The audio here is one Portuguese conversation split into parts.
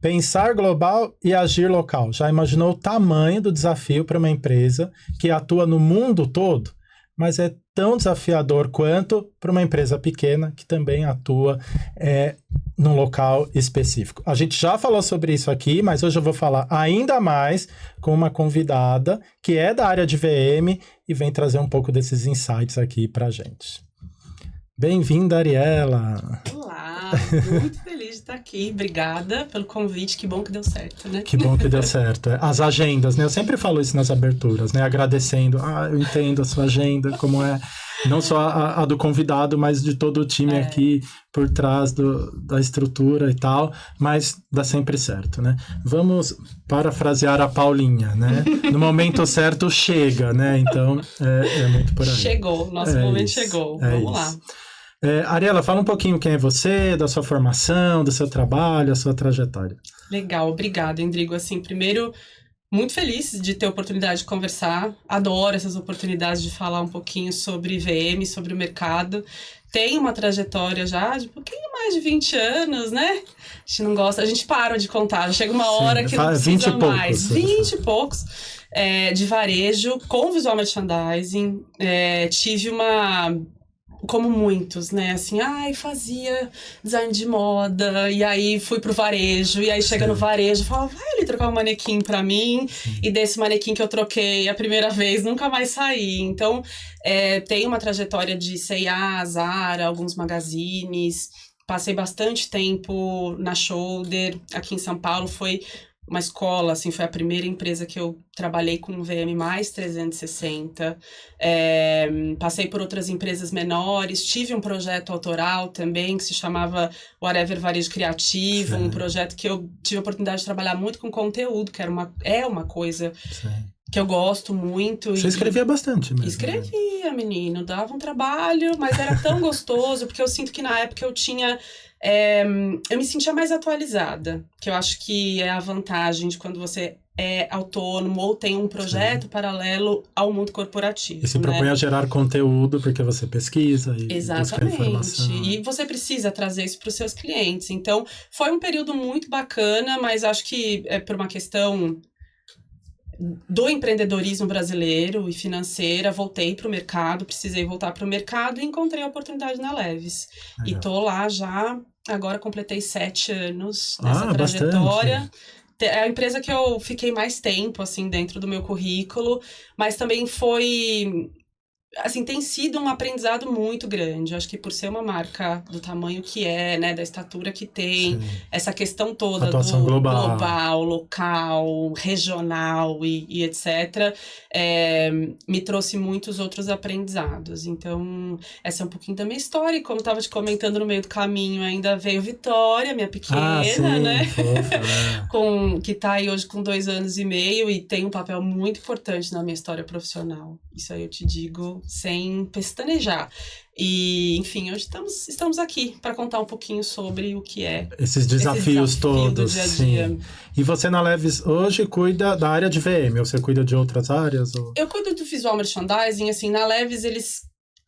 Pensar global e agir local. Já imaginou o tamanho do desafio para uma empresa que atua no mundo todo, mas é tão desafiador quanto para uma empresa pequena que também atua num local específico. A gente já falou sobre isso aqui, mas hoje eu vou falar ainda mais com uma convidada que é da área de VM e vem trazer um pouco desses insights aqui para a gente. Bem-vinda, Ariela! Olá, muito feliz de estar aqui. Obrigada pelo convite, que bom que deu certo, né? Que bom que deu certo. As agendas, né? Eu sempre falo isso nas aberturas, né? Agradecendo. Eu entendo a sua agenda, como é. Não só a do convidado, mas de todo o time aqui por trás da estrutura e tal, mas dá sempre certo, né? Vamos parafrasear a Paulinha, né? No momento certo chega, né? Então, é muito por aí. Chegou, nosso momento chegou. Vamos lá. Ariela, fala um pouquinho quem é você, da sua formação, do seu trabalho, a sua trajetória. Legal, obrigada, Endrigo. Assim, primeiro, muito feliz de ter a oportunidade de conversar. Adoro essas oportunidades de falar um pouquinho sobre VM, sobre o mercado. Tenho uma trajetória já de um pouquinho mais de 20 anos, né? A gente não gosta, a gente para de contar. Chega uma hora que não precisa mais. 20 e poucos. De varejo, com visual merchandising. Tive uma... Como muitos, né? Assim, fazia design de moda, e aí fui pro varejo, e aí chega no varejo, fala, vai ali trocar um manequim pra mim, e desse manequim que eu troquei a primeira vez, nunca mais saí. Então, tem uma trajetória de C&A, Zara, alguns magazines, passei bastante tempo na Shoulder, aqui em São Paulo, foi uma escola, assim, foi a primeira empresa que eu trabalhei com VM mais 360. Passei por outras empresas menores, tive um projeto autoral também, que se chamava Whatever Varejo Criativo, um projeto que eu tive a oportunidade de trabalhar muito com conteúdo, que é uma coisa que eu gosto muito. Você escrevia bastante mesmo. Escrevia, menino, dava um trabalho, mas era tão gostoso, porque eu sinto que na época eu tinha... eu me sentia mais atualizada, que eu acho que é a vantagem de quando você é autônomo ou tem um projeto paralelo ao mundo corporativo. E se propõe a gerar conteúdo porque você pesquisa e busca informação. E você precisa trazer isso para os seus clientes. Então, foi um período muito bacana, mas acho que é por uma questão do empreendedorismo brasileiro e financeira, voltei para o mercado, precisei voltar para o mercado e encontrei a oportunidade na Levis. Legal. E tô lá já, agora completei 7 anos nessa trajetória. Bastante. É a empresa que eu fiquei mais tempo, assim, dentro do meu currículo, mas também foi... Assim, tem sido um aprendizado muito grande. Acho que por ser uma marca do tamanho que é, né, da estatura que tem, essa questão toda atuação do global, local, regional e etc., me trouxe muitos outros aprendizados. Então, essa é um pouquinho da minha história. E como eu estava te comentando no meio do caminho, ainda veio Vitória, minha pequena, né? Fofa, que está aí hoje com 2 anos e meio e tem um papel muito importante na minha história profissional. Isso aí eu te digo sem pestanejar. E, enfim, hoje estamos aqui para contar um pouquinho sobre o que é esses desafios todos. Do dia a dia. Sim. E você na Levis hoje cuida da área de VM, ou você cuida de outras áreas? Ou... Eu cuido do visual merchandising, assim, na Levis eles,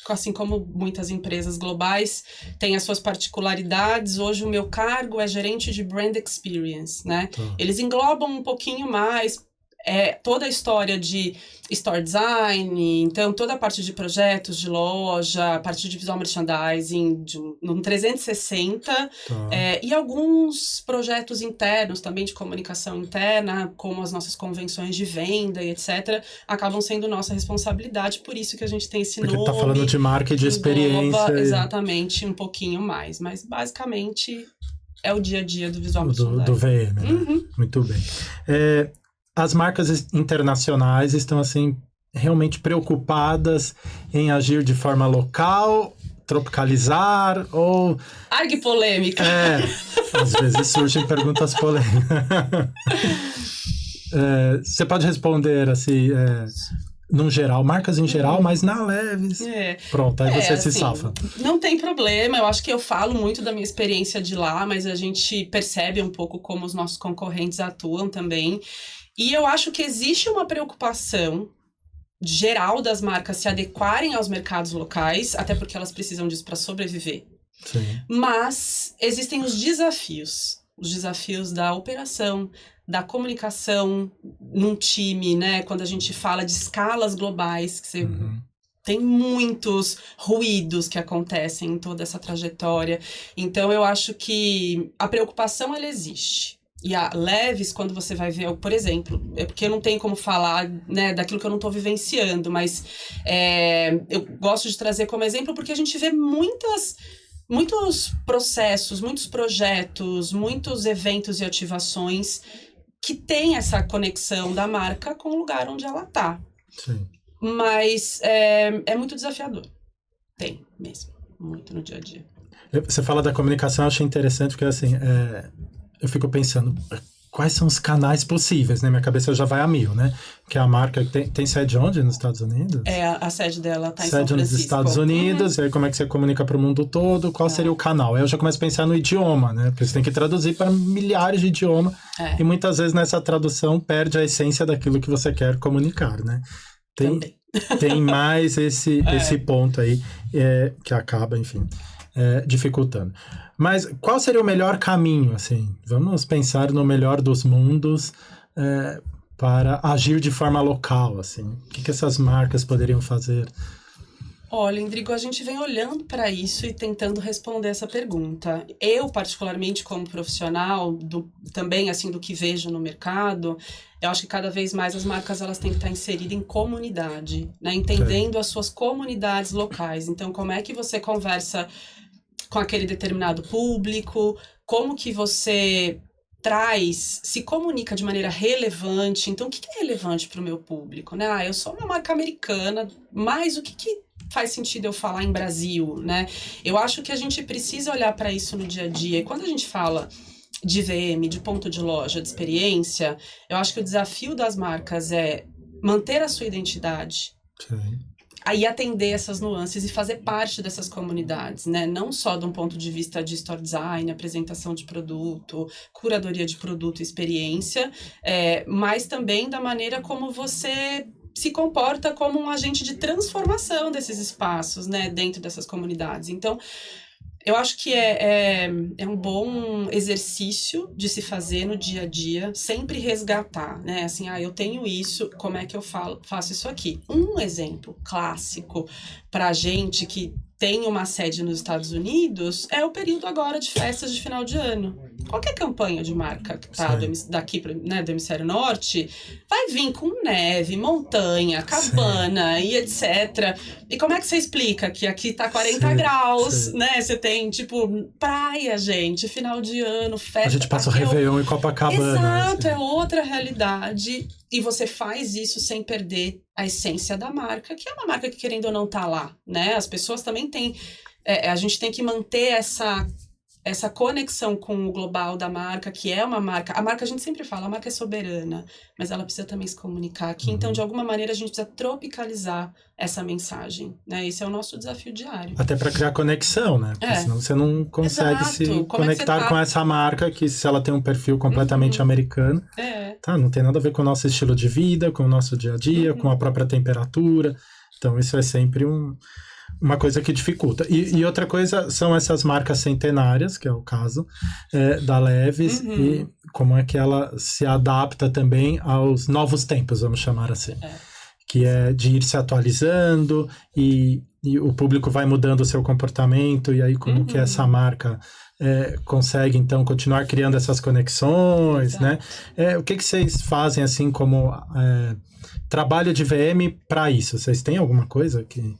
assim como muitas empresas globais, têm as suas particularidades. Hoje o meu cargo é gerente de Brand Experience, né? Eles englobam um pouquinho mais toda a história de store design, então toda a parte de projetos de loja, a parte de visual merchandising, no 360, e alguns projetos internos também de comunicação interna, como as nossas convenções de venda e etc., acabam sendo nossa responsabilidade, por isso que a gente tem esse nome. Porque tá falando de marca e de experiência. Exatamente, um pouquinho mais, mas basicamente é o dia a dia do visual merchandising. Do VM, né? Muito bem. As marcas internacionais estão, assim, realmente preocupadas em agir de forma local, tropicalizar ou... Ai, que polêmica! Às vezes surgem perguntas polêmicas. Você pode responder, assim, no geral, marcas em geral, mas na Levis. Pronto, aí você se safa. Não tem problema, eu acho que eu falo muito da minha experiência de lá, mas a gente percebe um pouco como os nossos concorrentes atuam também. E eu acho que existe uma preocupação geral das marcas se adequarem aos mercados locais, até porque elas precisam disso para sobreviver. Sim. Mas existem os desafios. os desafios da operação, da comunicação num time, né? Quando a gente fala de escalas globais, que você tem muitos ruídos que acontecem em toda essa trajetória. Então, eu acho que a preocupação, ela existe. E a Leves, quando você vai ver, por exemplo, é porque eu não tenho como falar, né, daquilo que eu não estou vivenciando, mas eu gosto de trazer como exemplo porque a gente vê muitos processos, muitos projetos, muitos eventos e ativações que tem essa conexão da marca com o lugar onde ela está. Sim. Mas é muito desafiador. Tem mesmo, muito no dia a dia. Você fala da comunicação, eu achei interessante, porque assim, eu fico pensando, quais são os canais possíveis, né? Minha cabeça já vai a mil, né? Que a marca tem sede onde? Nos Estados Unidos? A sede dela está em São Sede nos Estados Unidos, e aí como é que você comunica para o mundo todo? Qual seria o canal? Aí eu já começo a pensar no idioma, né? Porque você tem que traduzir para milhares de idiomas, e muitas vezes nessa tradução perde a essência daquilo que você quer comunicar, né? Tem mais esse ponto aí que acaba, enfim, dificultando. Mas qual seria o melhor caminho, assim? Vamos pensar no melhor dos mundos para agir de forma local, assim. O que essas marcas poderiam fazer? Olha, Endrigo, a gente vem olhando para isso e tentando responder essa pergunta. Eu, particularmente, como profissional, também assim do que vejo no mercado, eu acho que cada vez mais as marcas elas têm que estar inseridas em comunidade, né? Entendendo as suas comunidades locais. Então, como é que você conversa com aquele determinado público? Como que você se comunica de maneira relevante? Então, o que é relevante para o meu público, né? Eu sou uma marca americana, mas o que faz sentido eu falar em Brasil, né? Eu acho que a gente precisa olhar para isso no dia a dia. E quando a gente fala de VM, de ponto de loja, de experiência, eu acho que o desafio das marcas é manter a sua identidade. Sim. Aí atender essas nuances e fazer parte dessas comunidades, né? Não só de um ponto de vista de store design, apresentação de produto, curadoria de produto, experiência, mas também da maneira como você se comporta como um agente de transformação desses espaços, né? Dentro dessas comunidades. Então, eu acho que é um bom exercício de se fazer no dia a dia, sempre resgatar, né? Assim, eu tenho isso, como é que eu faço isso aqui? Um exemplo clássico pra gente que tem uma sede nos Estados Unidos é o período agora de festas de final de ano. Qualquer campanha de marca que tá daqui, né, do hemisfério norte, vai vir com neve, montanha, cabana e etc. E como é que você explica que aqui tá 40 graus, né? Você tem, tipo, praia, gente, final de ano, festa. A gente passa o Réveillon em Copacabana. Exato, é outra realidade. E você faz isso sem perder a essência da marca, que é uma marca que, querendo ou não, tá lá, né? As pessoas também têm... a gente tem que manter essa conexão com o global da marca, que é uma marca... A marca, a gente sempre fala, a marca é soberana, mas ela precisa também se comunicar aqui. Então, de alguma maneira, a gente precisa tropicalizar essa mensagem, né? Esse é o nosso desafio diário. Até para criar conexão, né? Porque senão você não consegue se conectar com essa marca, que se ela tem um perfil completamente americano, não tem nada a ver com o nosso estilo de vida, com o nosso dia a dia, com a própria temperatura. Então, isso é sempre uma coisa que dificulta. E outra coisa são essas marcas centenárias, que é o caso da Leves, e como é que ela se adapta também aos novos tempos, vamos chamar assim. Que é de ir se atualizando e o público vai mudando o seu comportamento, e aí como que essa marca consegue, então, continuar criando essas conexões, né? O que vocês fazem, assim, como trabalho de VM para isso? Vocês têm alguma coisa que...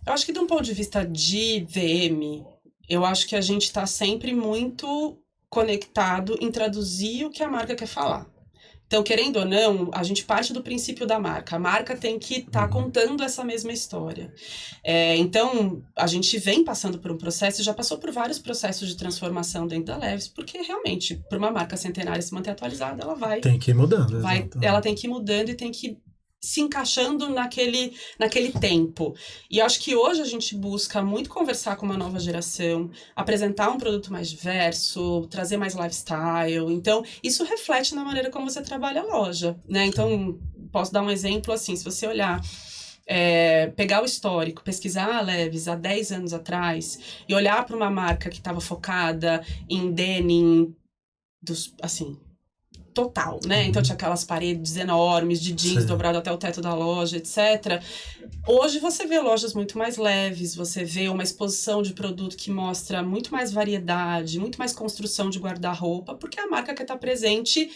Eu acho que de um ponto de vista de VM, eu acho que a gente está sempre muito conectado em traduzir o que a marca quer falar. Então, querendo ou não, a gente parte do princípio da marca. A marca tem que estar contando essa mesma história. Então, a gente vem passando por um processo, já passou por vários processos de transformação dentro da Leves, porque realmente, para uma marca centenária se manter atualizada, ela vai... Tem que ir mudando. Ela tem que ir mudando e tem que se encaixando naquele tempo. E eu acho que hoje a gente busca muito conversar com uma nova geração, apresentar um produto mais diverso, trazer mais lifestyle. Então, isso reflete na maneira como você trabalha a loja, né? Então, posso dar um exemplo assim, se você olhar... pegar o histórico, pesquisar a Leves há 10 anos atrás e olhar para uma marca que estava focada em denim, assim, total, né? Então tinha aquelas paredes enormes de jeans dobrado até o teto da loja, etc. Hoje você vê lojas muito mais leves, você vê uma exposição de produto que mostra muito mais variedade, muito mais construção de guarda-roupa, porque a marca quer estar presente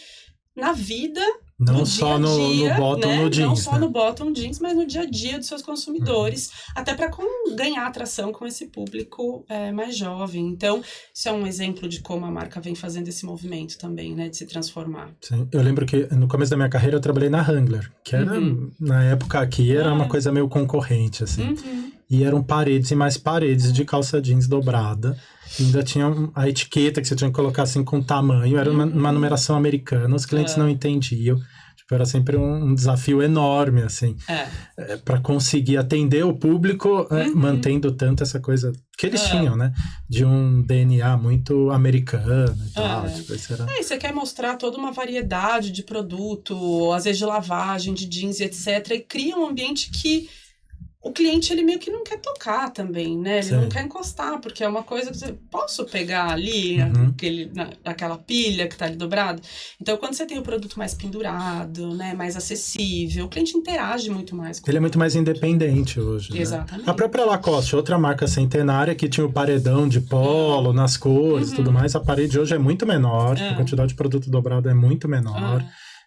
na vida não do só dia a dia, no bottom, né? no jeans, não só né? no bottom jeans, mas no dia a dia dos seus consumidores, até para ganhar atração com esse público mais jovem. Então, isso é um exemplo de como a marca vem fazendo esse movimento também, né? De se transformar. Sim. Eu lembro que no começo da minha carreira eu trabalhei na Wrangler, que era, na época aqui, era uma coisa meio concorrente, assim. E eram paredes e mais paredes de calça jeans dobrada. E ainda tinha a etiqueta que você tinha que colocar assim com tamanho. Era uma numeração americana, os clientes não entendiam. Tipo, era sempre um desafio enorme, assim. Para conseguir atender o público, mantendo tanto essa coisa que eles tinham, né? De um DNA muito americano e tal. Tipo, isso era... E você quer mostrar toda uma variedade de produto, às vezes de lavagem, de jeans, etc. E cria um ambiente que o cliente, ele meio que não quer tocar também, né? Ele não quer encostar, porque é uma coisa que você... Posso pegar ali aquela pilha que tá ali dobrada? Então, quando você tem o produto mais pendurado, né? Mais acessível, o cliente interage muito mais com ele é muito mais independente hoje, né? Exatamente. A própria Lacoste, outra marca centenária que tinha o paredão de polo nas cores e tudo mais, a parede hoje é muito menor, a quantidade de produto dobrado é muito menor.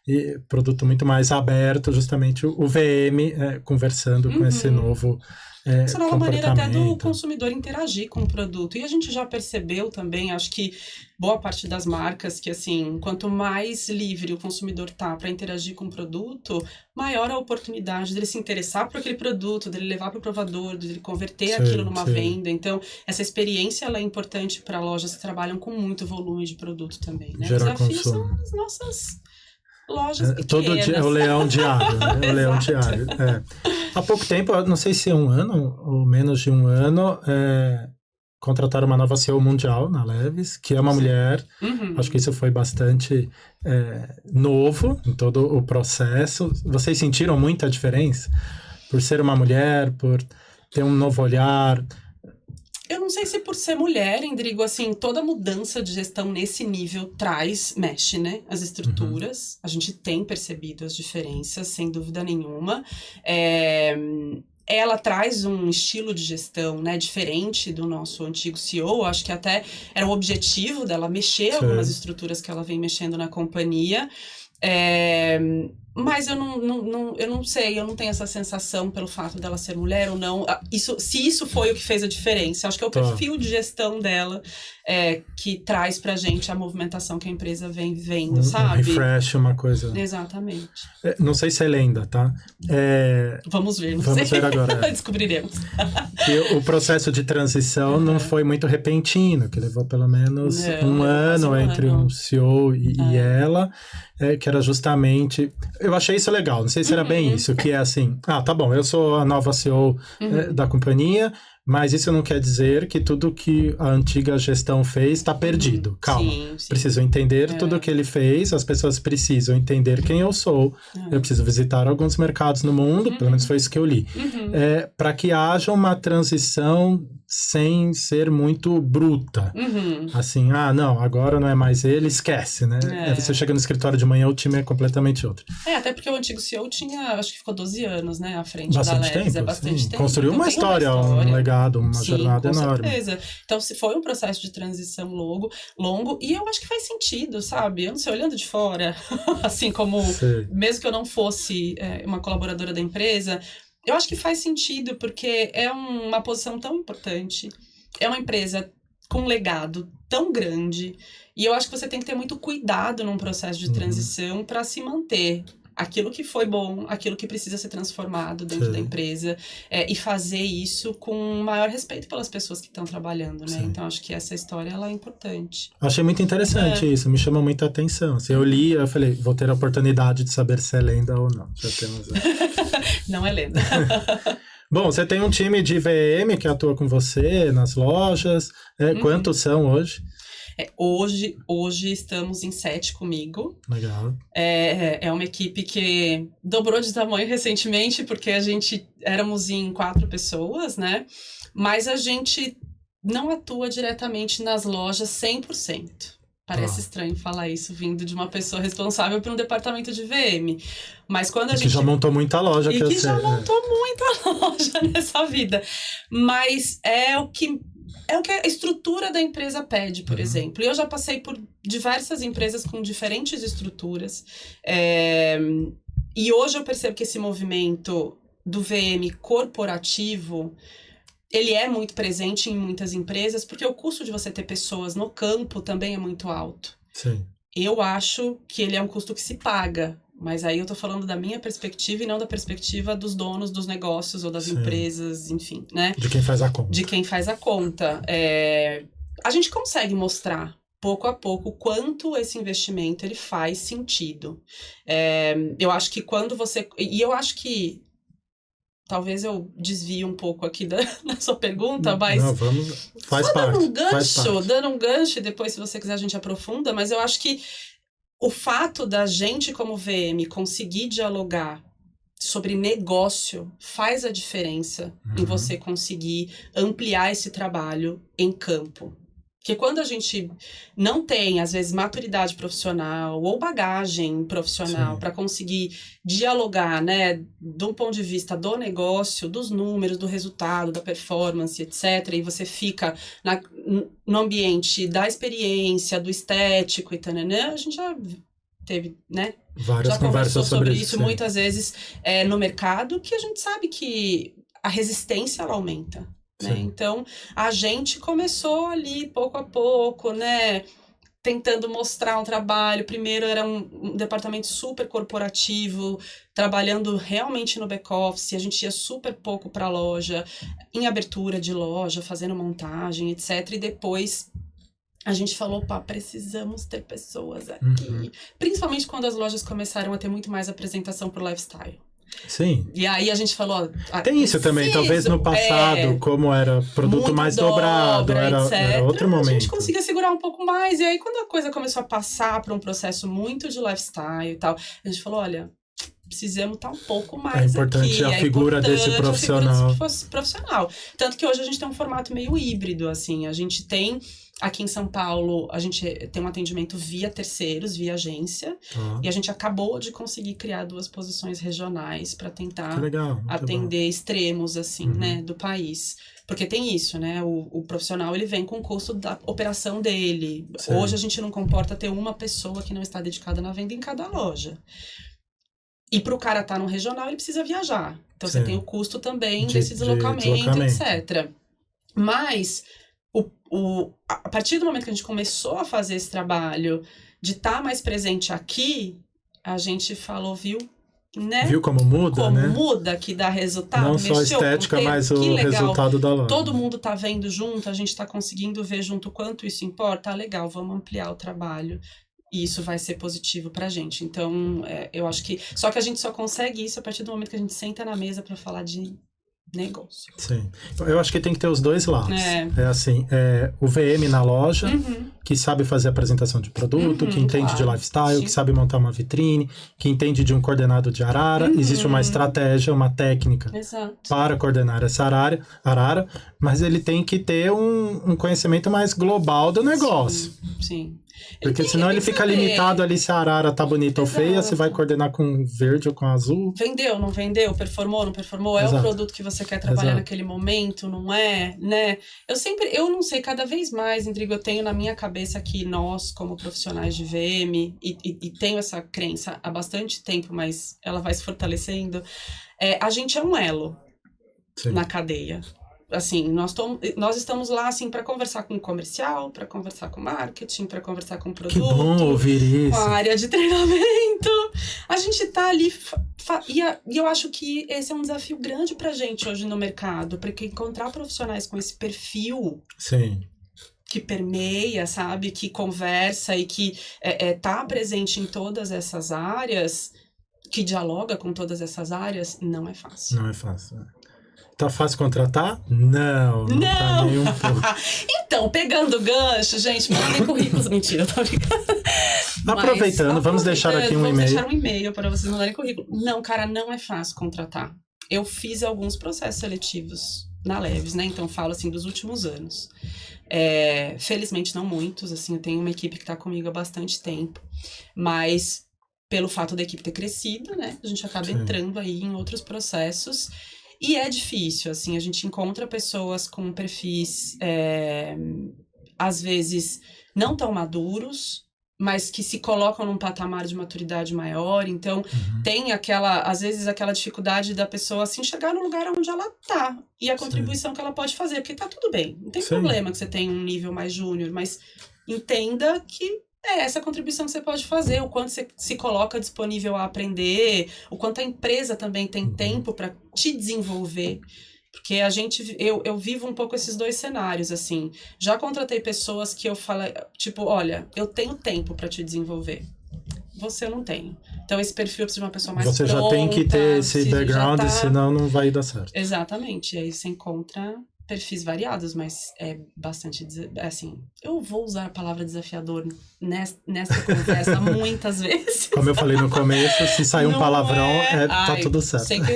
E produto muito mais aberto, justamente o VM conversando com esse novo essa nova maneira até do consumidor interagir com o produto. E a gente já percebeu também, acho que boa parte das marcas, que assim, quanto mais livre o consumidor tá para interagir com o produto, maior a oportunidade dele se interessar por aquele produto, dele levar para o provador, dele converter aquilo numa venda. Então, essa experiência ela é importante para lojas que trabalham com muito volume de produto também, né? Gerar Os desafios consumo. são as nossas lojas pequenas. Todo dia é o leão diário, né? O leão diário. Há pouco tempo, não sei se é um ano ou menos de um ano, contrataram uma nova CEO mundial na Levi's, que é uma mulher. Acho que isso foi bastante novo em todo o processo. Vocês sentiram muita diferença? Por ser uma mulher, por ter um novo olhar? Eu não sei se por ser mulher, Endrigo, assim, toda mudança de gestão nesse nível mexe, né? As estruturas. A gente tem percebido as diferenças, sem dúvida nenhuma. Ela traz um estilo de gestão, né, diferente do nosso antigo CEO. Acho que até era o objetivo dela mexer algumas estruturas que ela vem mexendo na companhia. Mas eu não sei, eu não tenho essa sensação pelo fato dela ser mulher ou não. Se isso foi o que fez a diferença, acho que é o perfil de gestão dela que traz pra gente a movimentação que a empresa vem vivendo, sabe? Um refresh, uma coisa... Exatamente. Não sei se é lenda, tá? Vamos ver, Vamos ver agora. Descobriremos. Que o processo de transição não foi muito repentino, que levou pelo menos um ano entre um CEO e ela, que era justamente... Eu achei isso legal, não sei se era bem isso, que é assim, tá bom, eu sou a nova CEO da companhia, mas isso não quer dizer que tudo que a antiga gestão fez está perdido. Calma, sim. Preciso entender tudo o que ele fez, as pessoas precisam entender quem eu sou, eu preciso visitar alguns mercados no mundo, pelo menos foi isso que eu li, para que haja uma transição sem ser muito bruta. Assim, não, agora não é mais ele, esquece, né? Você chega no escritório de manhã, o time é completamente outro. Até porque o antigo CEO tinha, acho que ficou 12 anos, né, à frente bastante da Levi's. Tempo, bastante tempo. Construiu então, uma história, um legado, uma jornada com enorme. Certeza. Então, se foi um processo de transição longo, e eu acho que faz sentido, sabe? Eu não sei, olhando de fora, assim como, mesmo que eu não fosse uma colaboradora da empresa, eu acho que faz sentido, porque é uma posição tão importante. É uma empresa com um legado tão grande. E eu acho que você tem que ter muito cuidado num processo de transição para se manter. Aquilo que foi bom, aquilo que precisa ser transformado dentro da empresa. E fazer isso com maior respeito pelas pessoas que estão trabalhando, né? Então, acho que essa história, ela é importante. Achei muito interessante isso, me chamou muita atenção. Assim, eu li, eu falei, vou ter a oportunidade de saber se é lenda ou não. Já temos... Não é lenda. Bom, você tem um time de VM que atua com você nas lojas. Quantos são hoje? Hoje estamos em 7 comigo. Legal. É uma equipe que dobrou de tamanho recentemente, porque a gente éramos em 4 pessoas, né? Mas a gente não atua diretamente nas lojas 100%. Parece estranho falar isso vindo de uma pessoa responsável por um departamento de VM. Mas quando a gente... que já montou muita loja. E que já montou muita loja nessa vida. Mas é o que a estrutura da empresa pede, por exemplo. E eu já passei por diversas empresas com diferentes estruturas. E hoje eu percebo que esse movimento do VM corporativo, ele é muito presente em muitas empresas, porque o custo de você ter pessoas no campo também é muito alto. Sim. Eu acho que ele é um custo que se paga, mas aí eu tô falando da minha perspectiva e não da perspectiva dos donos dos negócios ou das empresas, enfim, né? De quem faz a conta. De quem faz a conta. A gente consegue mostrar, pouco a pouco, quanto esse investimento ele faz sentido. Eu acho que quando você... E eu acho que talvez eu desvie um pouco aqui da sua pergunta, mas... Não, vamos... Faz só parte. Dando um gancho, e depois, se você quiser, a gente aprofunda, mas eu acho que o fato da gente, como VM, conseguir dialogar sobre negócio faz a diferença em você conseguir ampliar esse trabalho em campo. Porque quando a gente não tem, às vezes, maturidade profissional ou bagagem profissional para conseguir dialogar, né, de um ponto de vista do negócio, dos números, do resultado, da performance, etc., e você fica no ambiente da experiência, do estético e tal, a gente já teve, né? Várias já conversas sobre isso muitas vezes no mercado, que a gente sabe que a resistência ela aumenta. Né? Então, a gente começou ali, pouco a pouco, né, tentando mostrar um trabalho. Primeiro era um departamento super corporativo, trabalhando realmente no back-office. A gente ia super pouco para a loja, em abertura de loja, fazendo montagem, etc. E depois a gente falou, precisamos ter pessoas aqui. Principalmente quando as lojas começaram a ter muito mais apresentação por lifestyle. Sim. E aí a gente falou... Tem isso também, talvez no passado, como era produto mais dobrado, era outro momento. A gente conseguia segurar um pouco mais. E aí quando a coisa começou a passar para um processo muito de lifestyle e tal, a gente falou, olha, precisamos estar um pouco mais aqui. É importante a figura desse profissional. Tanto que hoje a gente tem um formato meio híbrido, assim. A gente tem... Aqui em São Paulo, a gente tem um atendimento via terceiros, via agência. E a gente acabou de conseguir criar 2 posições regionais para tentar atender extremos, assim, né, do país. Porque tem isso, né? O profissional, ele vem com o custo da operação dele. Sim. Hoje a gente não comporta ter uma pessoa que não está dedicada na venda em cada loja. E para o cara estar no regional, ele precisa viajar. Então, você tem o custo também desse deslocamento, etc. Mas... a partir do momento que a gente começou a fazer esse trabalho de estar mais presente aqui, a gente falou, viu como muda, né? Como muda, que dá resultado. Não só a estética, mas o resultado da loja. Todo mundo tá vendo junto, a gente tá conseguindo ver junto quanto isso importa. Legal, vamos ampliar o trabalho. E isso vai ser positivo pra gente. Então, eu acho que... Só que a gente só consegue isso a partir do momento que a gente senta na mesa pra falar de negócio. Sim. Eu acho que tem que ter os dois lados. É assim, o VM na loja, que sabe fazer apresentação de produto, que entende de lifestyle, que sabe montar uma vitrine, que entende de um coordenado de arara. Existe uma estratégia, uma técnica para coordenar essa arara, mas ele tem que ter um conhecimento mais global do negócio. Sim. Porque senão ele fica limitado ali se a arara tá bonita ou feia, você vai coordenar com verde ou com azul. Vendeu, não vendeu? Performou, não performou? É o produto que você quer trabalhar naquele momento, não é? Né? Eu não sei, cada vez mais, Rodrigo, eu tenho na minha cabeça que nós, como profissionais de VM, e tenho essa crença há bastante tempo, mas ela vai se fortalecendo, a gente é um elo na cadeia. Assim, nós estamos lá, assim, para conversar com o comercial, para conversar com o marketing, para conversar com o produto. Que bom ouvir isso. Com a área de treinamento. A gente tá ali... E eu acho que esse é um desafio grande pra gente hoje no mercado, porque encontrar profissionais com esse perfil... Sim. Que permeia, sabe? Que conversa e que tá presente em todas essas áreas, que dialoga com todas essas áreas, não é fácil. Não é fácil, Tá fácil contratar? Não tá nem um pouco. Então, pegando o gancho, gente, mandem currículos. Mentira, eu tô brincando. Aproveitando, vamos deixar aqui um e-mail. Vamos deixar um e-mail para vocês mandarem currículo. Não, cara, não é fácil contratar. Eu fiz alguns processos seletivos na Leves, né? Então, falo assim dos últimos anos. Felizmente não muitos, assim, eu tenho uma equipe que está comigo há bastante tempo, mas pelo fato da equipe ter crescido, né, a gente acaba entrando aí em outros processos, e é difícil, assim, a gente encontra pessoas com perfis, às vezes, não tão maduros, mas que se colocam num patamar de maturidade maior, então tem às vezes aquela dificuldade da pessoa se enxergar no lugar onde ela tá, e a contribuição que ela pode fazer, porque tá tudo bem, não tem problema que você tenha um nível mais júnior, mas entenda que é essa contribuição que você pode fazer, o quanto você se coloca disponível a aprender, o quanto a empresa também tem tempo para te desenvolver. Porque eu vivo um pouco esses dois cenários, assim. Já contratei pessoas que eu falei, tipo, olha, eu tenho tempo para te desenvolver. Você não tem. Então, esse perfil precisa de uma pessoa mais Você pronta. já tem que ter esse background, senão não vai dar certo. Exatamente. E aí você encontra perfis variados, mas é bastante, assim, eu vou usar a palavra desafiador nessa conversa muitas vezes. Como eu falei no começo, se sair um palavrão, tá tudo certo. Sem que...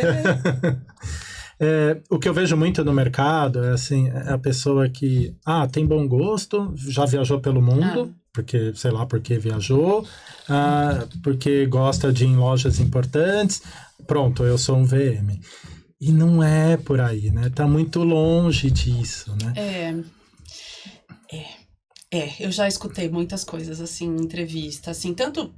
O que eu vejo muito no mercado é assim, a pessoa que tem bom gosto, já viajou pelo mundo, porque, sei lá, porque viajou, porque gosta de ir em lojas importantes, pronto, eu sou um VM. E não é por aí, né? Tá muito longe disso, né? Eu já escutei muitas coisas, assim, em entrevista, assim, tanto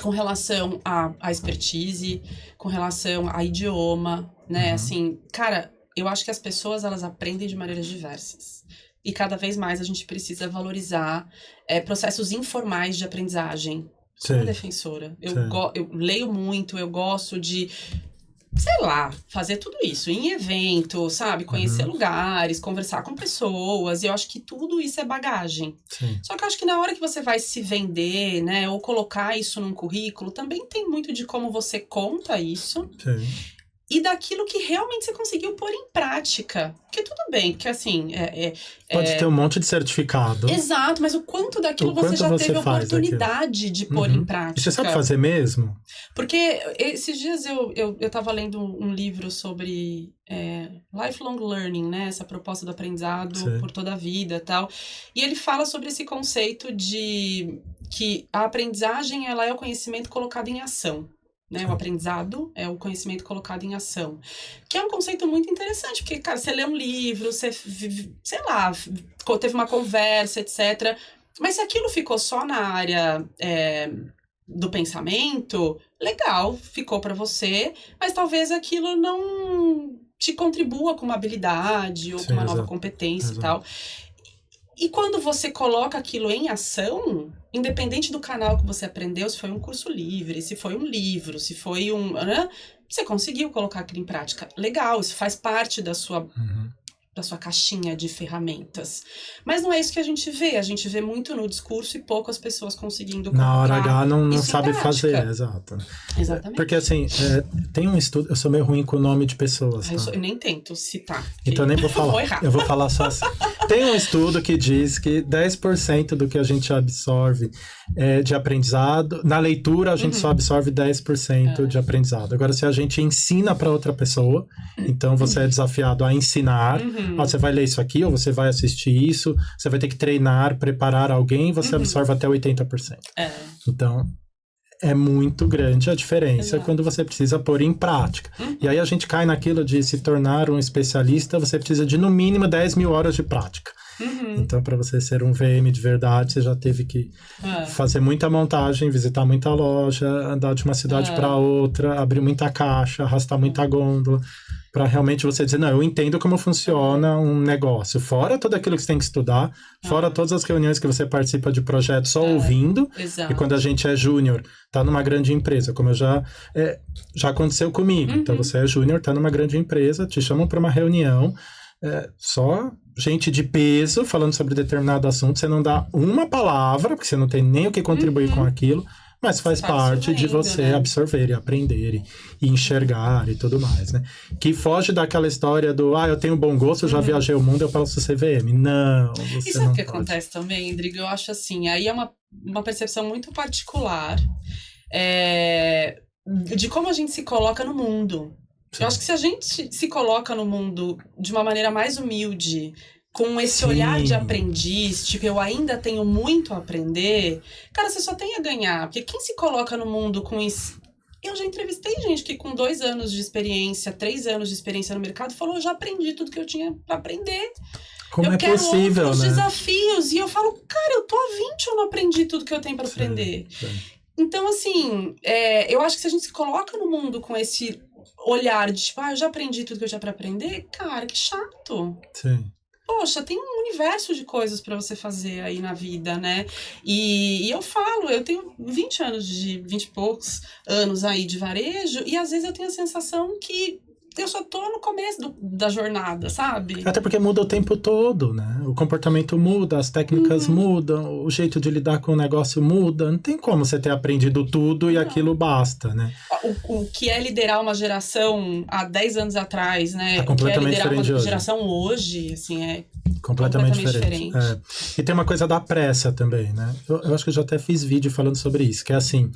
com relação à expertise, com relação a idioma, né? Assim, cara, eu acho que as pessoas, elas aprendem de maneiras diversas. E cada vez mais a gente precisa valorizar processos informais de aprendizagem. Sou uma defensora. Eu leio muito, eu gosto de, sei lá, fazer tudo isso em evento, sabe? Conhecer lugares, conversar com pessoas. E eu acho que tudo isso é bagagem. Sim. Só que eu acho que na hora que você vai se vender, né? Ou colocar isso num currículo, também tem muito de como você conta isso. Sim. E daquilo que realmente você conseguiu pôr em prática. Porque tudo bem, porque assim... Pode ter um monte de certificado. Exato, mas o quanto daquilo você já teve oportunidade de pôr em prática. E você sabe fazer mesmo? Porque esses dias eu tava lendo um livro sobre lifelong learning, né? Essa proposta do aprendizado por toda a vida e tal. E ele fala sobre esse conceito de que a aprendizagem, ela é o conhecimento colocado em ação. Né? O aprendizado é o conhecimento colocado em ação. Que é um conceito muito interessante, porque, cara, você lê um livro, você, sei lá, teve uma conversa, etc. Mas se aquilo ficou só na área do pensamento, legal, ficou para você, mas talvez aquilo não te contribua com uma habilidade ou com uma nova competência e tal. E quando você coloca aquilo em ação, independente do canal que você aprendeu, se foi um curso livre, se foi um livro, se foi você conseguiu colocar aquilo em prática. Legal, isso faz parte da sua caixinha de ferramentas. Mas não é isso que a gente vê muito no discurso e pouco as pessoas conseguindo colocar. Na hora H não sabe fazer, exato. Exatamente. Porque assim, tem um estudo, eu sou meio ruim com o nome de pessoas, tá? Eu nem tento citar. Então eu nem vou falar, eu vou falar só assim. Tem um estudo que diz que 10% do que a gente absorve de aprendizado, na leitura a gente só absorve 10% de aprendizado. Agora, se a gente ensina para outra pessoa, então você é desafiado a ensinar, você vai ler isso aqui, ou você vai assistir isso, você vai ter que treinar, preparar alguém, você absorve até 80%. Então, é muito grande a diferença quando você precisa pôr em prática. E aí a gente cai naquilo de se tornar um especialista, você precisa de no mínimo 10 mil horas de prática. Então, para você ser um VM de verdade, você já teve que fazer muita montagem, visitar muita loja, andar de uma cidade para outra, abrir muita caixa, arrastar muita gôndola, para realmente você dizer, não, eu entendo como funciona um negócio. Fora tudo aquilo que você tem que estudar, fora todas as reuniões que você participa de projetos só ouvindo. Exato. E quando a gente é júnior, tá numa grande empresa, como eu já aconteceu comigo. Então, você é júnior, tá numa grande empresa, te chamam para uma reunião, só gente de peso falando sobre determinado assunto, você não dá uma palavra, porque você não tem nem o que contribuir com aquilo, mas faz parte de você absorver e aprender e enxergar e tudo mais, né? Que foge daquela história do, eu tenho bom gosto, eu já viajei o mundo, eu posso ser VM. Não, você não. E sabe o que acontece também, Rodrigo? Eu acho assim, aí é uma percepção muito particular de como a gente se coloca no mundo. Eu acho que se a gente se coloca no mundo de uma maneira mais humilde, com esse olhar de aprendiz, tipo, eu ainda tenho muito a aprender, cara, você só tem a ganhar. Porque quem se coloca no mundo com isso... Eu já entrevistei gente que com 2 anos de experiência, 3 anos de experiência no mercado, falou, eu já aprendi tudo que eu tinha pra aprender. Como é possível, outros né? desafios. E eu falo, cara, eu tô há 20, eu não aprendi tudo que eu tenho pra aprender. Sim. Então, assim, eu acho que se a gente se coloca no mundo com esse olhar de, tipo, eu já aprendi tudo que eu tinha pra aprender, cara, que chato. Sim. Poxa, tem um universo de coisas pra você fazer aí na vida, né? E eu falo, eu tenho 20 e poucos anos aí de varejo, e às vezes eu tenho a sensação que eu só tô no começo da jornada, sabe? Até porque muda o tempo todo, né? O comportamento muda, as técnicas mudam, o jeito de lidar com o negócio muda. Não tem como você ter aprendido tudo e aquilo basta, né? O que é liderar uma geração há 10 anos atrás, né? É completamente o que é liderar uma hoje. geração hoje, assim, é completamente diferente. E tem uma coisa da pressa também, né? Eu acho que eu já até fiz vídeo falando sobre isso, que é assim,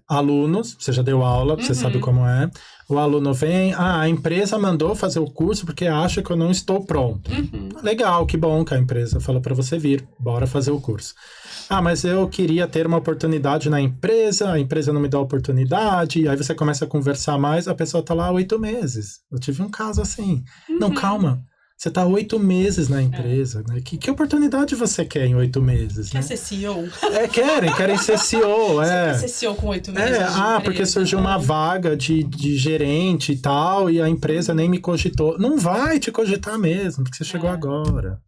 alunos, você já deu aula, você sabe como é, o aluno vem, a empresa mandou fazer o curso porque acha que eu não estou pronto. Legal, que bom que a empresa falou para você vir, bora fazer o curso. Mas eu queria ter uma oportunidade na empresa, a empresa não me dá oportunidade, aí você começa a conversar mais, a pessoa tá lá há 8 meses. Eu tive um caso assim. Não, calma. Você tá 8 meses na empresa, né? Que oportunidade você quer em 8 meses, Quer né? ser CEO? Querem ser CEO, Você quer ser CEO com 8 meses? Porque surgiu uma vaga de gerente e tal, e a empresa nem me cogitou. Não vai te cogitar mesmo, porque você chegou agora.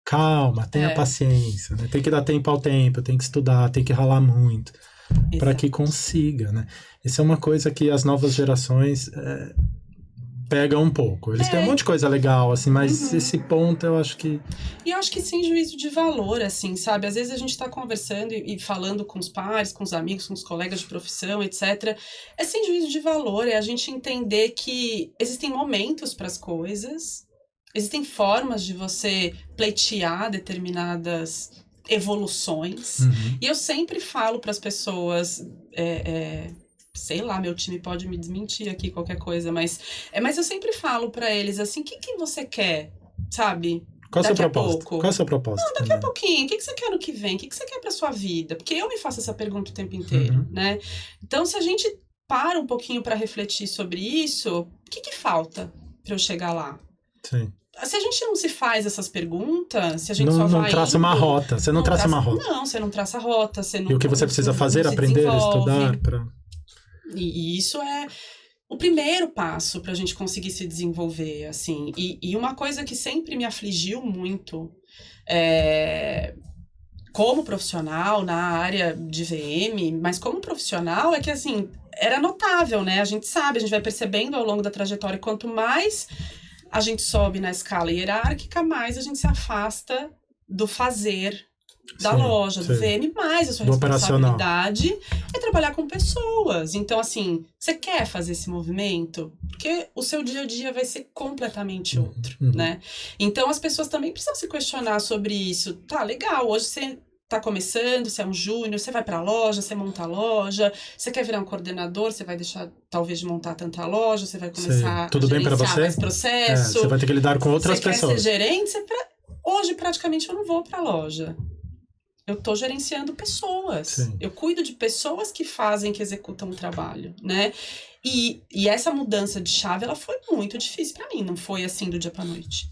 Calma, tenha paciência, né? Tem que dar tempo ao tempo, tem que estudar, tem que ralar muito para que consiga, né? Isso é uma coisa que as novas gerações pegam um pouco. Eles têm um monte de coisa legal, assim, mas esse ponto eu acho que... E eu acho que sem juízo de valor, assim, sabe? Às vezes a gente tá conversando e falando com os pares, com os amigos, com os colegas de profissão, etc. É sem juízo de valor, é a gente entender que existem momentos para as coisas, existem formas de você pleitear determinadas evoluções. E eu sempre falo para as pessoas... sei lá, meu time pode me desmentir aqui, qualquer coisa, mas eu sempre falo pra eles assim, o que você quer, sabe? Qual a sua proposta? Qual a sua proposta? Não, daqui a pouquinho, o que você quer no que vem? O que você quer pra sua vida? Porque eu me faço essa pergunta o tempo inteiro, né? Então, se a gente para um pouquinho pra refletir sobre isso, o que falta pra eu chegar lá? Sim. Se a gente não se faz essas perguntas, se a gente não traça uma rota, você não traça uma rota. Não, você não traça a rota, você não... E o que você precisa fazer, aprender, estudar, pra... E isso é o primeiro passo para a gente conseguir se desenvolver, assim. E uma coisa que sempre me afligiu muito como profissional na área de VM, mas como profissional é que, assim, era notável, né? A gente sabe, a gente vai percebendo ao longo da trajetória, quanto mais a gente sobe na escala hierárquica, mais a gente se afasta do fazer da loja, do VM, mais a sua responsabilidade é trabalhar com pessoas. Então, assim, você quer fazer esse movimento? Porque o seu dia a dia vai ser completamente outro, né? Então, as pessoas também precisam se questionar sobre isso. Tá, legal, hoje você tá começando, você é um júnior, você vai pra loja, você monta a loja, você quer virar um coordenador, você vai deixar, talvez, de montar tanta loja, você vai começar a gerenciar mais processo. Você vai ter que lidar com outras pessoas. Você quer ser gerente? Hoje, praticamente, eu não vou pra loja. Eu tô gerenciando pessoas. Sim. Eu cuido de pessoas que fazem, que executam o trabalho, né? E essa mudança de chave, ela foi muito difícil para mim. Não foi assim do dia pra noite.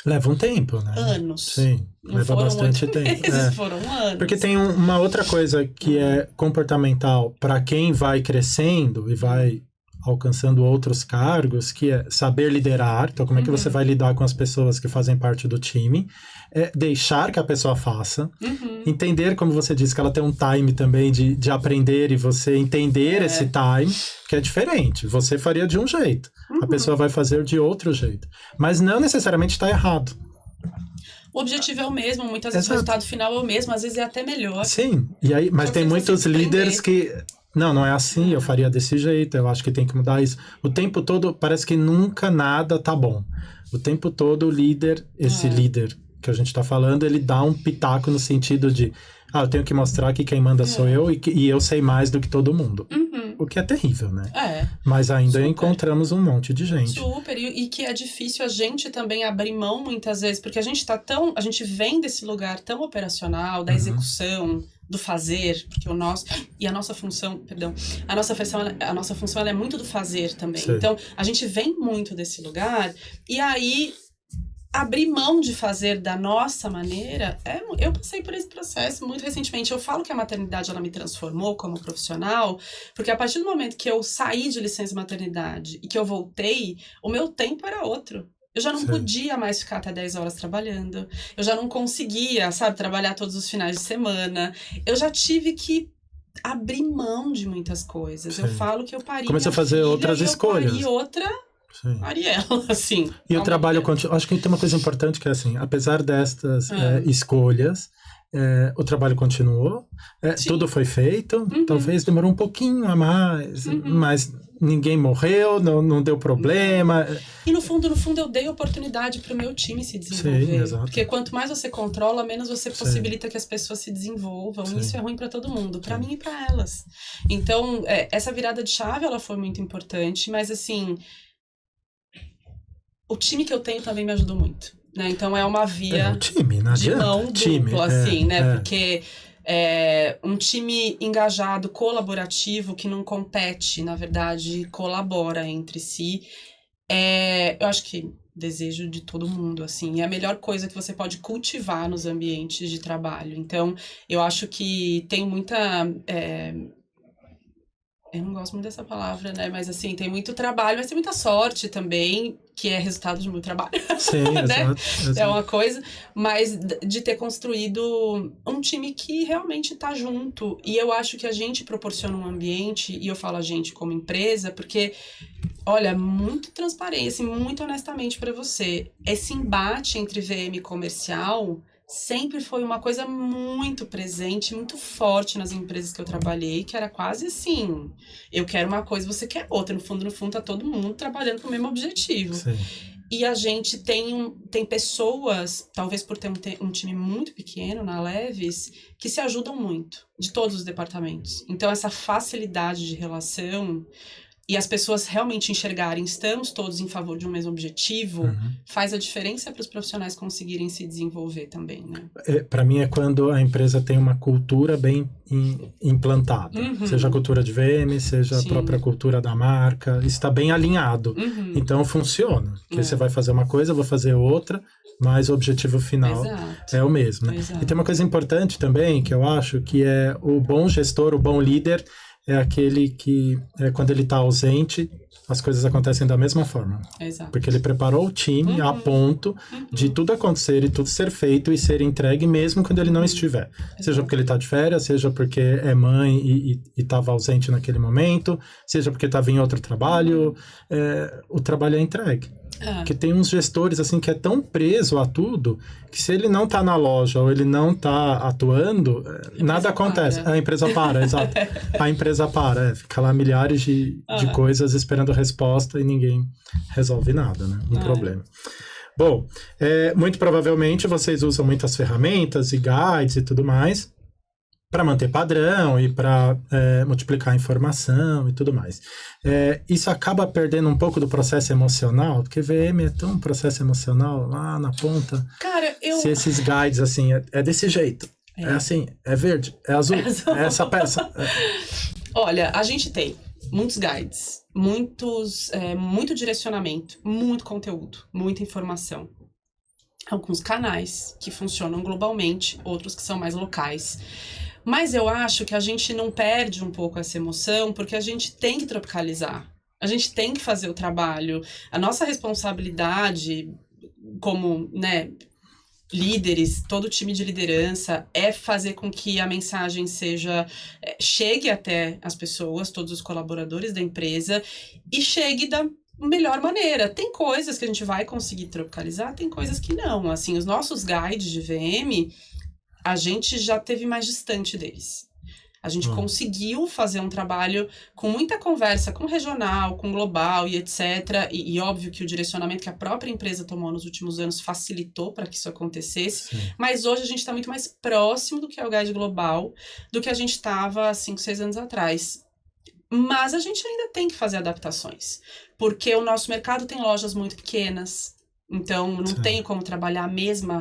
Leva um tempo, né? Anos. Sim, leva bastante tempo. Foram anos. Porque tem uma outra coisa que é comportamental para quem vai crescendo e vai alcançando outros cargos, que é saber liderar. Então, como é que você vai lidar com as pessoas que fazem parte do time? Deixar que a pessoa faça. Entender, como você disse, que ela tem um time também de aprender e você entender esse time, que é diferente. Você faria de um jeito. A pessoa vai fazer de outro jeito. Mas não necessariamente está errado. O objetivo é o mesmo, muitas vezes o resultado final é o mesmo, às vezes é até melhor. Sim, e aí, mas tem muitos líderes que... Não é assim, eu faria desse jeito, eu acho que tem que mudar isso. O tempo todo, parece que nunca nada tá bom. O tempo todo o líder, líder que a gente tá falando, ele dá um pitaco no sentido de, eu tenho que mostrar que quem manda sou eu e eu sei mais do que todo mundo. o que é terrível, né? É. Mas ainda Super. encontramos um monte de gente. Super, e que é difícil a gente também abrir mão muitas vezes, porque a gente vem desse lugar tão operacional, da execução, do fazer, porque a nossa função, perdão, a nossa função ela é muito do fazer também. Sim. Então, a gente vem muito desse lugar, e aí abrir mão de fazer da nossa maneira, eu passei por esse processo muito recentemente. Eu falo que a maternidade ela me transformou como profissional, porque a partir do momento que eu saí de licença maternidade e que eu voltei, o meu tempo era outro. Eu já não podia mais ficar até 10 horas trabalhando. Eu já não conseguia, sabe, trabalhar todos os finais de semana. Eu já tive que abrir mão de muitas coisas. Sim. Eu falo que eu parei Comecei a fazer outras escolhas. E outra... Sim. Ariela, assim. E o trabalho continua. Acho que tem uma coisa importante que é assim, apesar destas escolhas, o trabalho continuou, tudo foi feito, talvez demorou um pouquinho a mais, mas ninguém morreu, não deu problema. E no fundo eu dei oportunidade para o meu time se desenvolver. Sim, exato. Porque quanto mais você controla, menos você possibilita que as pessoas se desenvolvam. Sim. E isso é ruim para todo mundo, para mim e para elas. Então, essa virada de chave, ela foi muito importante, mas assim... O time que eu tenho também me ajudou muito, né? Então é uma via o time, de mão dupla, assim, né? Porque um time engajado, colaborativo, que não compete, na verdade, colabora entre si. Eu acho que desejo de todo mundo, assim. É a melhor coisa que você pode cultivar nos ambientes de trabalho. Então, eu acho que tem muita... eu não gosto muito dessa palavra, né? Mas assim, tem muito trabalho, mas tem muita sorte também, que é resultado de muito trabalho. Sim, né? exato. É uma coisa, mas de ter construído um time que realmente tá junto. E eu acho que a gente proporciona um ambiente, e eu falo a gente como empresa, porque, olha, muito transparência, muito honestamente para você, esse embate entre VM e comercial... sempre foi uma coisa muito presente, muito forte nas empresas que eu trabalhei, que era quase assim, eu quero uma coisa, você quer outra, no fundo tá todo mundo trabalhando com o mesmo objetivo. Sim. E a gente tem pessoas, talvez por ter um time muito pequeno na Leves, que se ajudam muito, de todos os departamentos. Então essa facilidade de relação... e as pessoas realmente enxergarem, estamos todos em favor de um mesmo objetivo, faz a diferença para os profissionais conseguirem se desenvolver também, né? Para mim é quando a empresa tem uma cultura bem implantada, seja a cultura de VM, seja Sim. a própria cultura da marca, está bem alinhado. Então funciona, porque você vai fazer uma coisa, eu vou fazer outra, mas o objetivo final é o mesmo. Né? E tem uma coisa importante também, que eu acho, que é o bom gestor, o bom líder, é aquele que, quando ele está ausente, as coisas acontecem da mesma forma. Exato. Porque ele preparou o time a ponto de tudo acontecer e tudo ser feito e ser entregue mesmo quando ele não estiver. Seja porque ele está de férias, seja porque é mãe e estava ausente naquele momento, seja porque estava em outro trabalho, o trabalho é entregue. Porque tem uns gestores assim que é tão preso a tudo que se ele não tá na loja ou ele não tá atuando, nada acontece. A empresa para, exato. A empresa para, fica lá milhares de coisas esperando resposta e ninguém resolve nada, né? Um problema. Bom, muito provavelmente vocês usam muitas ferramentas e guides e tudo mais para manter padrão e para multiplicar a informação e tudo mais. Isso acaba perdendo um pouco do processo emocional, porque VM é tão processo emocional lá na ponta. Cara, Se esses guides, assim, é desse jeito, é assim, é verde, é azul, é essa peça. Olha, a gente tem muitos guides, muito direcionamento, muito conteúdo, muita informação. Alguns canais que funcionam globalmente, outros que são mais locais. Mas eu acho que a gente não perde um pouco essa emoção, porque a gente tem que tropicalizar. A gente tem que fazer o trabalho. A nossa responsabilidade como, né, líderes, todo time de liderança, é fazer com que a mensagem chegue até as pessoas, todos os colaboradores da empresa, e chegue da melhor maneira. Tem coisas que a gente vai conseguir tropicalizar, tem coisas que não. Assim, os nossos guides de VM... a gente já teve mais distante deles. A gente conseguiu fazer um trabalho com muita conversa com regional, com global e etc. E óbvio que o direcionamento que a própria empresa tomou nos últimos anos facilitou para que isso acontecesse. Sim. Mas hoje a gente está muito mais próximo do que é o guide global do que a gente estava há 5, 6 anos atrás. Mas a gente ainda tem que fazer adaptações, porque o nosso mercado tem lojas muito pequenas, então não Sim. tem como trabalhar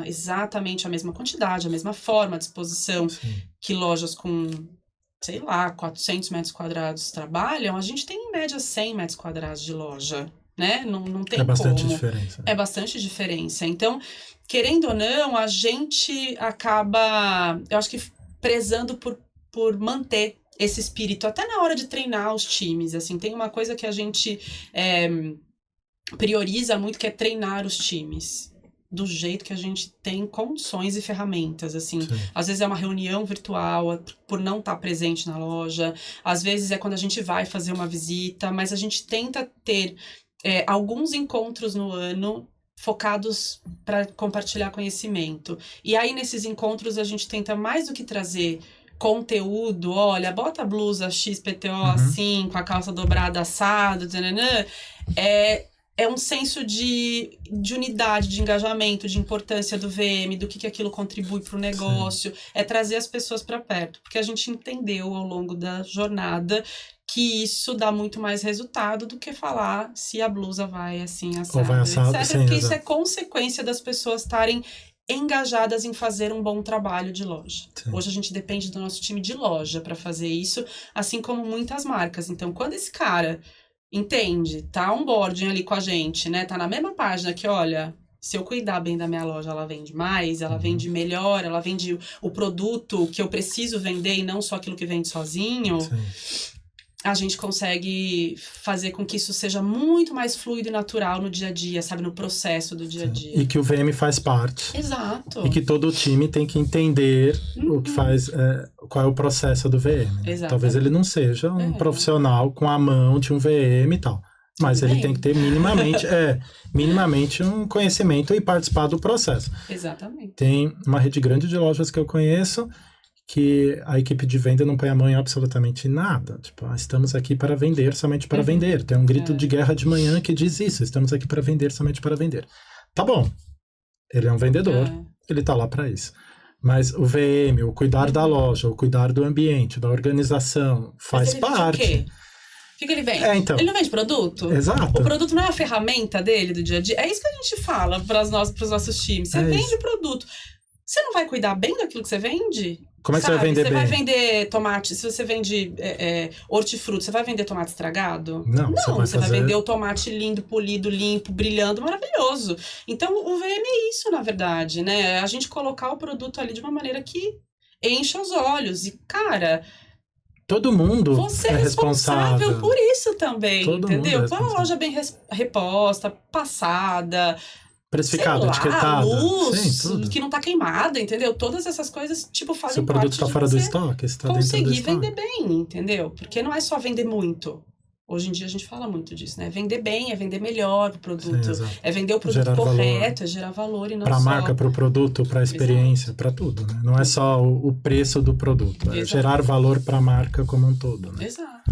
exatamente a mesma quantidade, a mesma forma de exposição Sim. que lojas com, sei lá, 400 metros quadrados trabalham. A gente tem em média 100 metros quadrados de loja, né? Não tem como. É bastante diferença. É bastante diferença. Então, querendo ou não, a gente acaba, eu acho que prezando por manter esse espírito, até na hora de treinar os times, assim, tem uma coisa que a gente prioriza muito, que é treinar os times, do jeito que a gente tem condições e ferramentas, assim. Sim. Às vezes é uma reunião virtual, por não estar presente na loja, às vezes é quando a gente vai fazer uma visita, mas a gente tenta ter alguns encontros no ano focados para compartilhar conhecimento. E aí, nesses encontros, a gente tenta mais do que trazer conteúdo, olha, bota a blusa XPTO assim, com a calça dobrada assado, é um senso de unidade, de engajamento, de importância do VM, do que aquilo contribui para o negócio, é trazer as pessoas para perto, porque a gente entendeu ao longo da jornada que isso dá muito mais resultado do que falar se a blusa vai assim, assado, ou vai assado, etc. sim, Porque exato. isso é consequência das pessoas estarem engajadas em fazer um bom trabalho de loja. Sim. Hoje a gente depende do nosso time de loja para fazer isso, assim como muitas marcas. Então, quando esse cara entende, tá onboarding ali com a gente, né, tá na mesma página que, olha, se eu cuidar bem da minha loja, ela vende mais, ela vende melhor, ela vende o produto que eu preciso vender e não só aquilo que vende sozinho. Sim. A gente consegue fazer com que isso seja muito mais fluido e natural no dia a dia, sabe? No processo do dia a dia. E que o VM faz parte. Exato. E que todo o time tem que entender o que faz, qual é o processo do VM. Né? Exatamente. Talvez ele não seja um profissional com a mão de um VM e tal. Mas ele tem que ter minimamente um conhecimento e participar do processo. Exatamente. Tem uma rede grande de lojas que eu conheço que a equipe de venda não põe a mão em absolutamente nada. Tipo, estamos aqui para vender, somente para vender. Tem um grito de guerra de manhã que diz isso. Estamos aqui para vender, somente para vender. Tá bom. Ele é um vendedor. Ele tá lá para isso. Mas o VM, o cuidar da loja, o cuidar do ambiente, da organização, faz parte. O quê? O que ele vende? Então, ele não vende produto? Exato. O produto não é a ferramenta dele do dia a dia? É isso que a gente fala para os nossos times. Você vende produto. Você não vai cuidar bem daquilo que você vende? Como é que você vai vender bem? Você vai vender tomate, se você vende hortifruti, você vai vender tomate estragado? Não, você vai vender o tomate lindo, polido, limpo, brilhando, maravilhoso. Então, o VM é isso, na verdade, né? A gente colocar o produto ali de uma maneira que encha os olhos. E, cara, todo mundo você é responsável por isso também, todo entendeu? Mundo Põe uma loja bem reposta, passada, precificado, etiquetado, luz, que não tá queimada, entendeu? Todas essas coisas, tipo, fazem parte. Se o produto tá fora do estoque, se tá dentro do estoque. Conseguir vender bem, entendeu? Porque não é só vender muito. Hoje em dia a gente fala muito disso, né? Vender bem é vender melhor o produto. Sim, é vender o produto gerar correto, valor. É gerar valor e não pra só... marca, pro produto, pra experiência, pra tudo, né? Não é só o preço do produto, é gerar valor pra marca como um todo, né? Exato.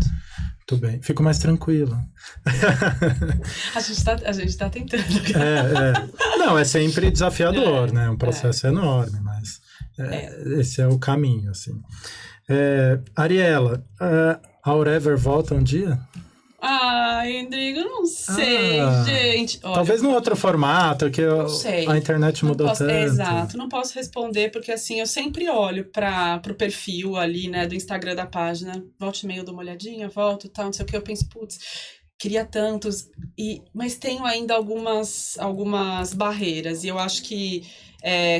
Muito bem. Fico mais tranquilo. A gente tá tentando. Não, é sempre desafiador, né? É um processo enorme, mas esse é o caminho, assim. Ariela, a Aurever volta um dia? Ai, Rodrigo, não sei, gente. Olha, talvez num outro formato, que a internet mudou tanto. Exato, não posso responder, porque assim, eu sempre olho pro perfil ali, né, do Instagram da página, volte e meia, eu dou uma olhadinha, volto, tal, não sei o que, eu penso, putz, queria tantos, mas tenho ainda algumas barreiras, e eu acho que,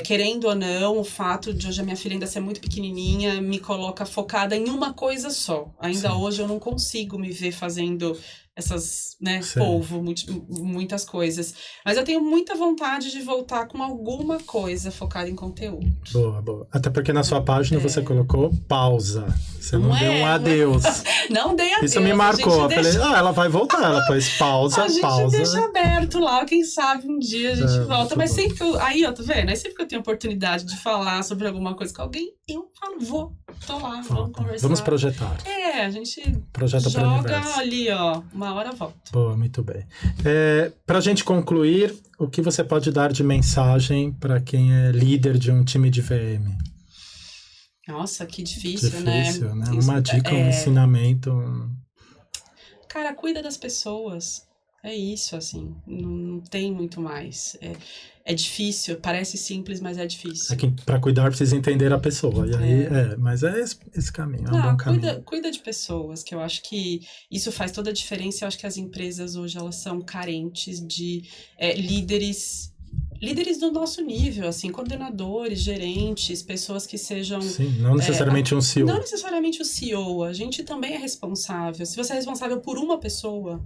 querendo ou não, o fato de hoje a minha filha ainda ser muito pequenininha me coloca focada em uma coisa só. Ainda hoje eu não consigo me ver fazendo essas, né, polvo, muitas coisas. Mas eu tenho muita vontade de voltar com alguma coisa focada em conteúdo. Boa. Até porque na sua página você colocou pausa. Você não deu um adeus. Não dei adeus. Isso me marcou. Eu falei, ela vai voltar. Ela pôs pausa. A gente deixa aberto lá. Quem sabe um dia a gente volta. Mas sempre que eu... Aí, ó, tá vendo? Aí sempre que eu tenho oportunidade de falar sobre alguma coisa com alguém, eu falo, tô lá, vamos conversar. Vamos projetar. A gente joga ali, ó. Uma hora volta. Boa, muito bem. Pra gente concluir, o que você pode dar de mensagem para quem é líder de um time de VM? Nossa, que difícil, né? Uma dica, um ensinamento. Cara, cuida das pessoas. É isso, assim, não tem muito mais. É difícil, parece simples, mas é difícil. É que para cuidar precisa entender a pessoa. E aí, mas é esse caminho, é um bom caminho. Cuida de pessoas, que eu acho que isso faz toda a diferença. Eu acho que as empresas hoje, elas são carentes de líderes do nosso nível, assim, coordenadores, gerentes, pessoas que sejam... Sim, não necessariamente um CEO. Não necessariamente o CEO, a gente também é responsável. Se você é responsável por uma pessoa,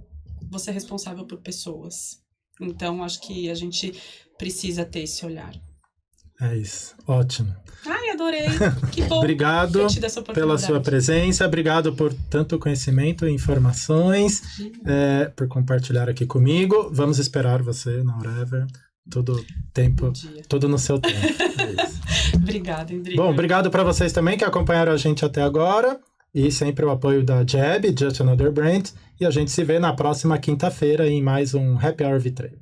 você é responsável por pessoas. Então, acho que a gente precisa ter esse olhar. É isso, ótimo. Ai, adorei, que bom. Obrigado pela sua presença, obrigado por tanto conhecimento e informações, por compartilhar aqui comigo. Vamos esperar você na Whatever. Tudo no seu tempo. É isso. Obrigada, Endrigo. Bom, obrigado para vocês também que acompanharam a gente até agora. E sempre o apoio da JAB, Just Another Brand. E a gente se vê na próxima quinta-feira em mais um Happy Hour V3.